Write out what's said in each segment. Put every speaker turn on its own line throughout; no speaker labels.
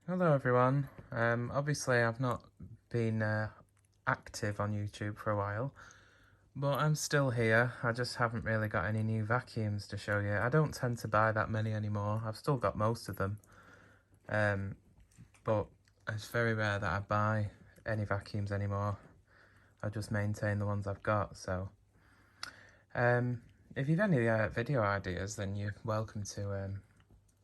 Hello everyone. Obviously I've not been active on YouTube for a while, but I'm still here. I just haven't really got any new vacuums to show you. I don't tend to buy that many anymore. I've still got most of them, but it's very rare that I buy any vacuums anymore. I just maintain the ones I've got. So if you've any video ideas, then you're welcome to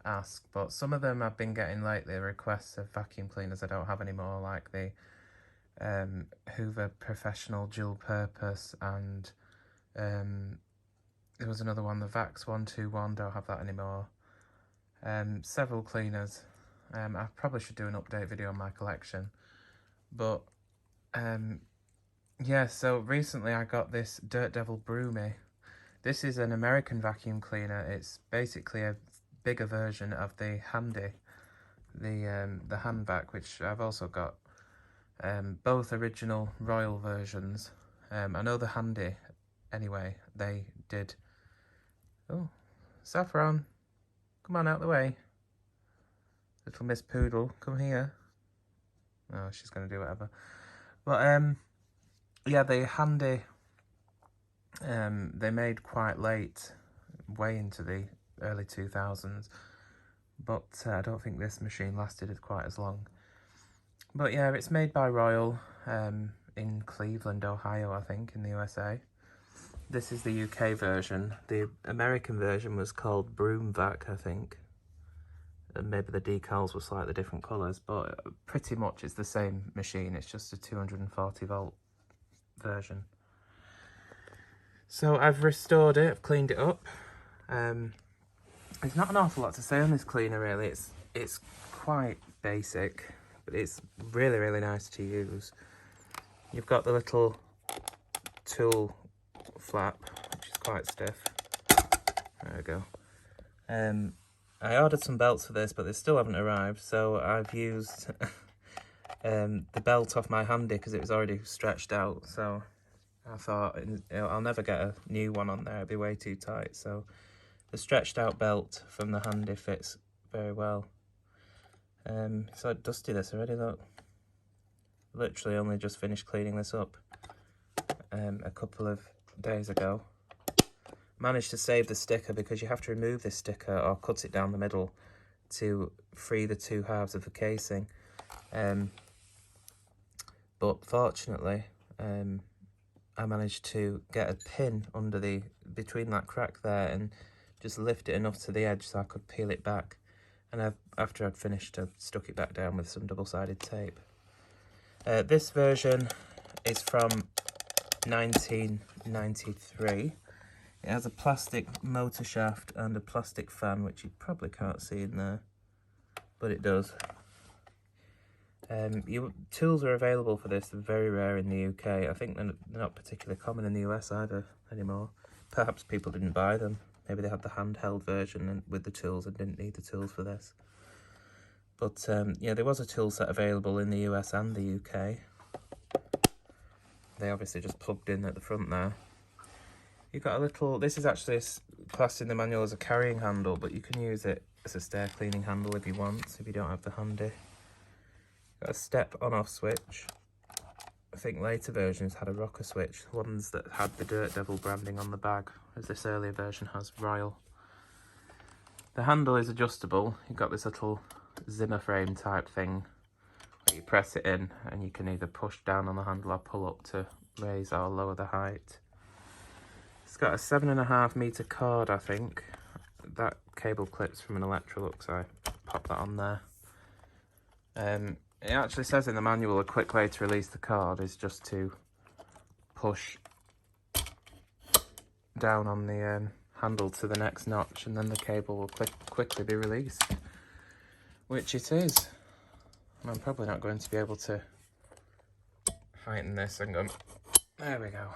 ask, but some of them I've been getting lately requests of vacuum cleaners I don't have anymore, like the Hoover Professional Dual Purpose, and there was another one, the Vax 121, don't have that anymore. Several cleaners. I probably should do an update video on my collection, but yeah, so recently I got this Dirt Devil Broomy. This is an American vacuum cleaner. It's basically a bigger version of the Handy, the hand vac, which I've also got. Both original Royal versions. I know the Handy, anyway, they did... Oh, Saffron, come on out the way. Little Miss Poodle, come here. Oh, she's going to do whatever. But, yeah, the Handy, they made quite late, way into the early 2000s. But I don't think this machine lasted quite as long. But yeah, it's made by Royal in Cleveland, Ohio, I think, in the USA. This is the UK version. The American version was called Broom Vac, I think. And maybe the decals were slightly different colours, but pretty much it's the same machine. It's just a 240 volt version. So I've restored it, I've cleaned it up. There's not an awful lot to say on this cleaner, really. It's quite basic, but it's really, really nice to use. You've got the little tool flap, which is quite stiff. There we go. I ordered some belts for this, but they still haven't arrived, so I've used the belt off my Handy because it was already stretched out, so I thought I'll never get a new one on there, it'd be way too tight, so the stretched out belt from the Handy fits very well. It's like dusty this already, look. Literally only just finished cleaning this up a couple of days ago. Managed to save the sticker because you have to remove this sticker or cut it down the middle to free the two halves of the casing. But fortunately, I managed to get a pin under between that crack there and just lift it enough to the edge so I could peel it back. And after I'd finished, I stuck it back down with some double-sided tape. This version is from 1993. It has a plastic motor shaft and a plastic fan, which you probably can't see in there, but it does. Tools are available for this. They're very rare in the UK. I think they're not particularly common in the US either anymore. Perhaps people didn't buy them. Maybe they had the handheld version with the tools and didn't need the tools for this. But yeah, there was a tool set available in the US and the UK. They obviously just plugged in at the front there. You've got a little, this is actually classed in the manual as a carrying handle, but you can use it as a stair cleaning handle if you want, if you don't have the Handy. Got a step on-off switch. I think later versions had a rocker switch, ones that had the Dirt Devil branding on the bag, as this earlier version has Royal. The handle is adjustable. You've got this little Zimmer frame type thing where you press it in and you can either push down on the handle or pull up to raise or lower the height. It's got a 7.5 metre cord, I think. That cable clips from an Electrolux, so I pop that on there. It actually says in the manual a quick way to release the cord is just to push down on the handle to the next notch, and then the cable will quickly be released, which it is. I'm probably not going to be able to heighten this. There we go.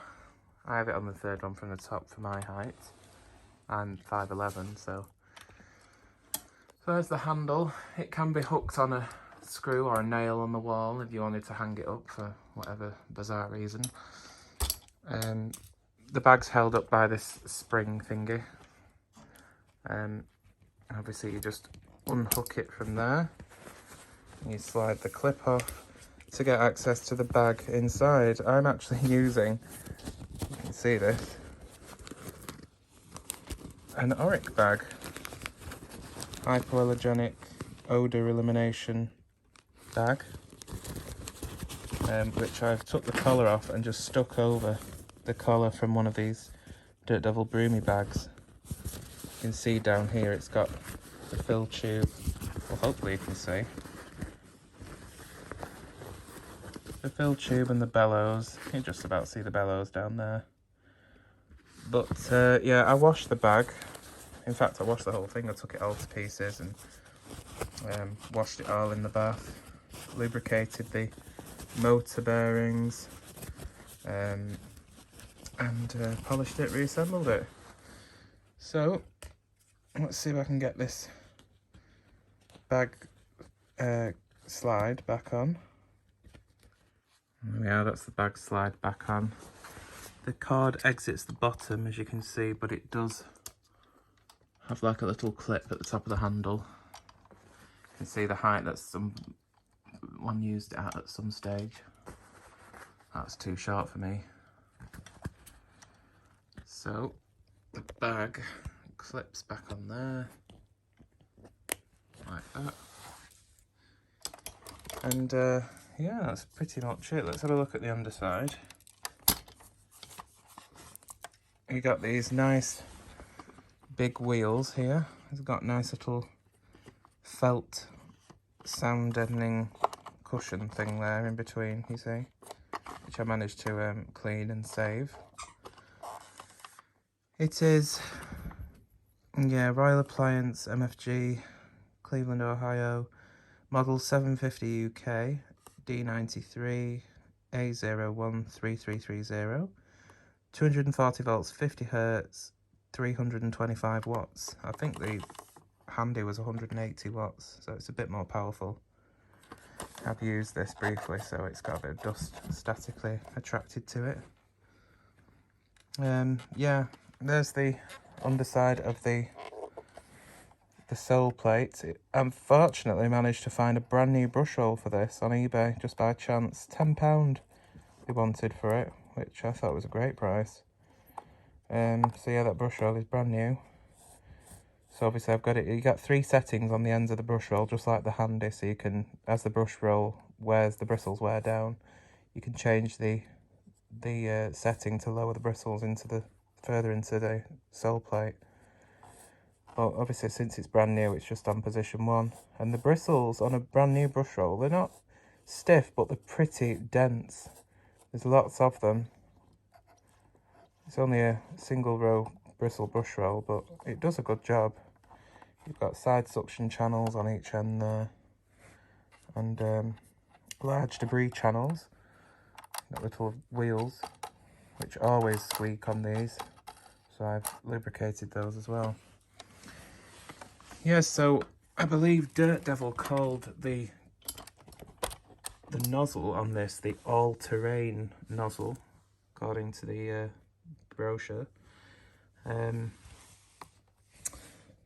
I have it on the third one from the top for my height. I'm 5'11", so there's the handle. It can be hooked on a screw or a nail on the wall if you wanted to hang it up for whatever bizarre reason. The bag's held up by this spring thingy. Obviously you just unhook it from there. You slide the clip off to get access to the bag inside. I'm actually using, you can see this, an Auric bag. Hypoallergenic odour elimination bag. Which I've took the collar off and just stuck over the collar from one of these Dirt Devil Broomy bags. You can see down here it's got the fill tube, well hopefully you can see. The fill tube and the bellows, you can just about see the bellows down there. But yeah, I washed the bag. In fact, I washed the whole thing. I took it all to pieces and washed it all in the bath. Lubricated the motor bearings and polished it, reassembled it. So let's see if I can get this bag slide back on. There we are, that's the bag slide back on. The cord exits the bottom, as you can see, but it does have like a little clip at the top of the handle. You can see the height that someone used it at some stage. That's too short for me. So the bag clips back on there, like that. And yeah, that's pretty much it. Let's have a look at the underside. You got these nice big wheels here. It's got nice little felt sound deadening cushion thing there in between, you see, which I managed to clean and save. It is, yeah, Royal Appliance MFG, Cleveland, Ohio, model 750 UK, D93, A013330, 240 volts, 50 hertz, 325 watts. I think the handy was 180 watts, so it's a bit more powerful. I've used this briefly, so it's got a bit of dust statically attracted to it. Yeah, there's the underside of the sole plate. I unfortunately managed to find a brand new brush roll for this on eBay just by chance. £10 they wanted for it, which I thought was a great price. So yeah, that brush roll is brand new. So obviously I've got it, you got 3 settings on the ends of the brush roll, just like the handy, so you can, as the brush roll wears, the bristles wear down, you can change the setting to lower the bristles further into the sole plate. But obviously since it's brand new, it's just on position 1. And the bristles on a brand new brush roll, they're not stiff, but they're pretty dense. There's lots of them. It's only a single row bristle brush roll, but it does a good job. You've got side suction channels on each end there, and large debris channels. Got little wheels, which always squeak on these, so I've lubricated those as well. Yeah, so I believe Dirt Devil called the nozzle on this the all-terrain nozzle, according to the brochure.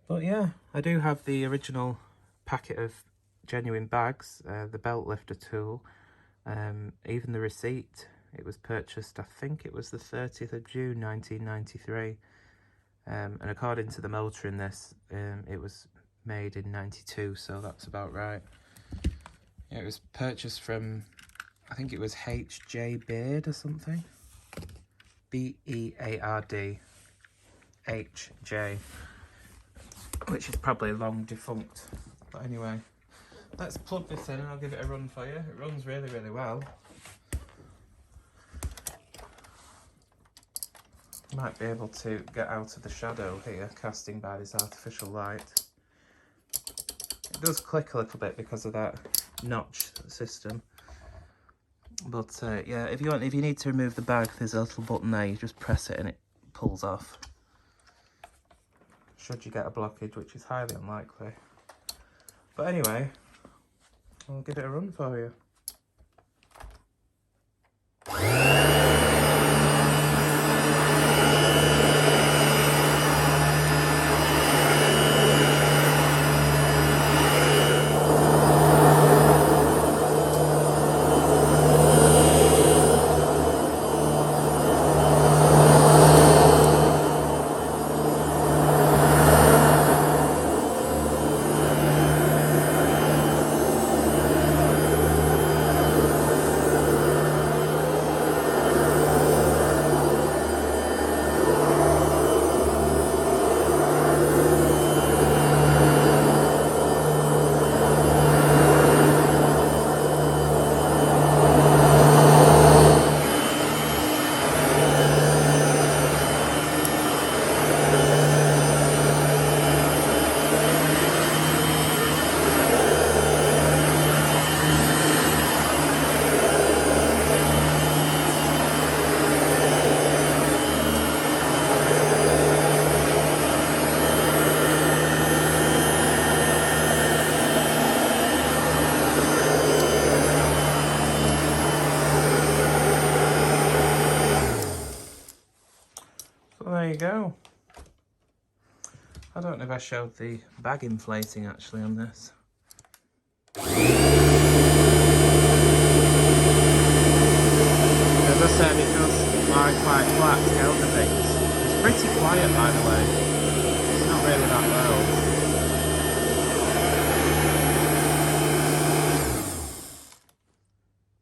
But yeah, I do have the original packet of genuine bags, the belt lifter tool, even the receipt. It was purchased, I think it was the 30th of June 1993, and according to the motor in this, it was made in 92, so that's about right. Yeah, it was purchased from, I think it was H.J. Beard or something. B-E-A-R-D H.J., which is probably long defunct. But anyway, let's plug this in and I'll give it a run for you. It runs really, really well. Might be able to get out of the shadow here, casting by this artificial light. It does click a little bit because of that notch system. But yeah, if you need to remove the bag, there's a little button there. You just press it and it pulls off. Should you get a blockage, which is highly unlikely. But anyway, I'll give it a run for you. go. I don't know if I showed the bag inflating actually on this. As I said, it does lie quite flat to get under things. It's pretty quiet, by the way. It's not really that loud.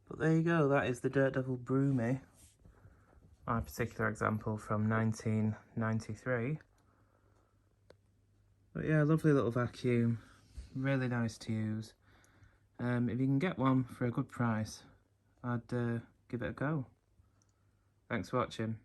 But there you go, that is the Dirt Devil Broomy. My particular example from 1993. But yeah, lovely little vacuum. Really nice to use. If you can get one for a good price, I'd give it a go. Thanks for watching.